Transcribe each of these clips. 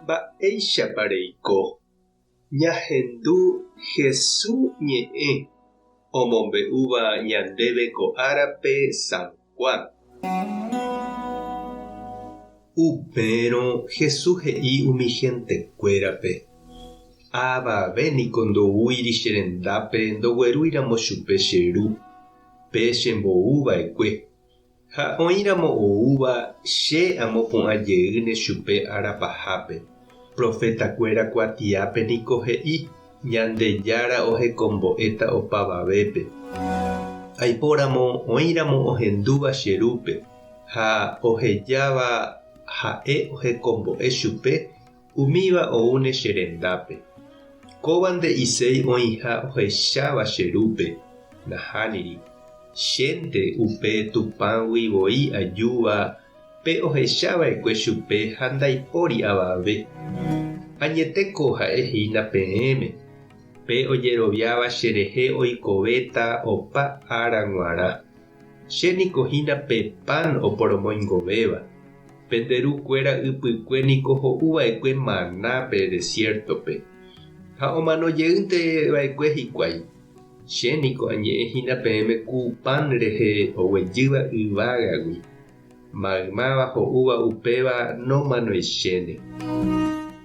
mba'éichapa reiko. Ñahendu Jesús ñe'ẽ omombe'úva ñandéve ko árape San Juan. Upérõ Jesús he'i umi hentekuérape: avavéniko ndoúiri che rendápe ndoguerúiramo chupe che ru pe chembo'uva'ekue. Ha oĩramo oúva che amo pu'ãjeýne chupe arapahápe. Profetakuéra kuatiápe niko he'i Ñandejára ohekombo'éta opavavépe. Aipóramo oĩramo ohendúva che rúpe ha ohejáva ha'e ohekombo'e chupe umíva oúne che rendápe. Kóvante iséi oĩha ohecháva che rúpe nahániri. Chénte upe tupãgui ajúva pe ohechava'ekue chupe ha ndaipóri avave. Añeteko ha'ehína peẽme pe ojeroviáva cherehe oikovéta opa ára g̃uarã. Chéniko hína pe pan oporomoingovéva. Penderukuéra ypykue niko ho'uva'ekue maná-pe desiertope. Ha omanojeýnteva'ekue hikuái. Chéniko añe'ẽhína peẽme ku pan rehe oguejýva yvágagui. Maymáva ho'úva upéva nomanoichéne.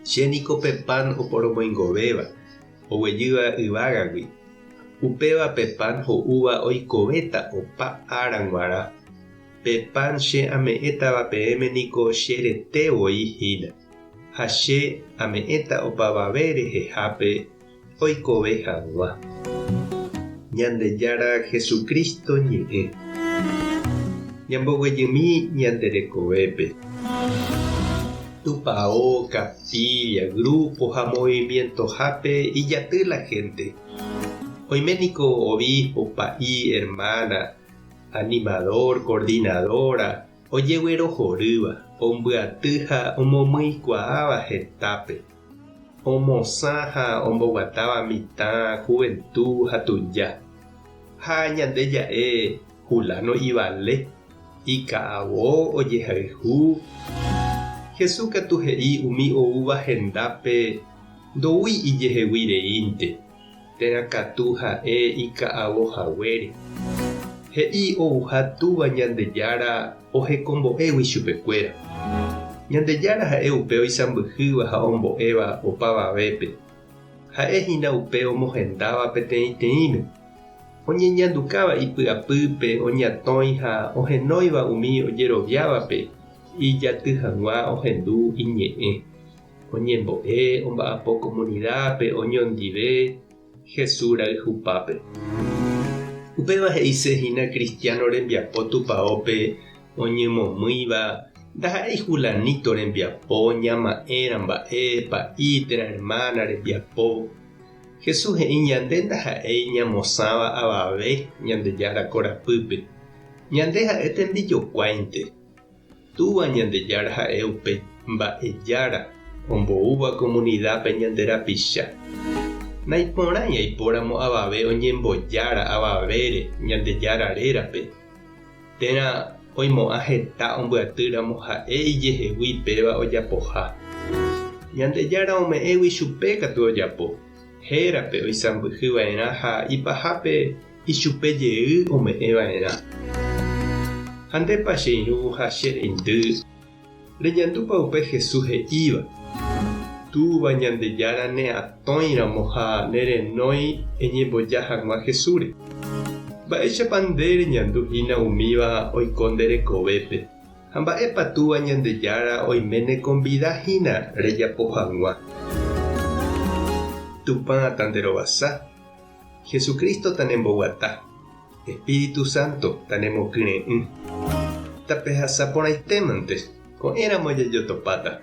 Chéniko pe pan oporomoingovéva oguejýva yvágagui. Upéva pe pan ho'úva oikovéta opa ára g̃uarã. Pe pan che ame'ẽtava peẽme niko cheretevoi hína. Ha che ame'ẽta opavave rehehápe oikove hag̃ua. Ñandejára Jesucristo ñe'ẽ. Ñamboguejymi ñanderekovépe. Tupão, capilla, grupo ha movimientohápe ijaty la gente. Oiméniko obispo, pa'i, hermana, animador, coordinadora, ojeguerohorýva, ombyaty ha omomykuaáva hetápe. Omosã ha omboguatáva mitã, juventud ha tuja. Ha ñande ja'e Julano ivale, ika'avo ojehayhu. Jesús katu he'i umi oúva hendápe ndoúi ijeheguireínte. Terakatu ha'e ika'avohaguére. He'i ouha túva Ñandejára ohekombo'égui chupekuéra. Ñandejára ha'e upe oisãmbyhýva ha ombo'éva opavavépe. Ha'ehína upe omohendáva peteĩteĩme. Oñeñandukáva ipy'apýpe oñatõi ha ohenóiva umi ojeroviávape ijaty hag̃ua ohendu iñe'ẽ. Oñembo'e omba'apo comunidápe oñondive Jesús rayhupápe. Upéva he'isehína cristiano rembiapo tupãópe oñemomýiva ndaha'éi Julanito rembiapo, ñama'ẽra mba'e, pa'i, térã hermana rembiapo. Jesús he'i ñande ndaha'éi ñamosãva avave Ñandejára korapýpe. Ñande ha'e tembijokuáinte. Túva Ñandejára ha'e upe mba'ejára omboúva comunidápe ñande rapicha. Naiporãi aipóramo avave oñembojára avavére Ñandejára rérape. Térã oimo'ã heta ombyatýramo ha'e ijehegui péva ojapoha. Ñandejára ome'ẽgui chupe katu ojapo. Hérape oisãmbyhyva'erã ha ipahápe ichupejey ome'ẽva'erã. Ha ndépa che irũ ha che reindy reñandúpa upe Jesús he'íva. Túva Ñandejára ne atõiramo ha nerenói eñemboja hag̃ua Jesúsre. Mba'éichapa nde reñanduhína umíva oiko nderekovépe. Ha mba'épa túva Ñandejára oiméne convidahína rejapo hag̃ua. Tupã tanderovasa. Jesucristo tanemboguata. Espíritu Santo tanemokyre'ỹ. Tapehasaporãitémante ko'ẽramo jajotopáta.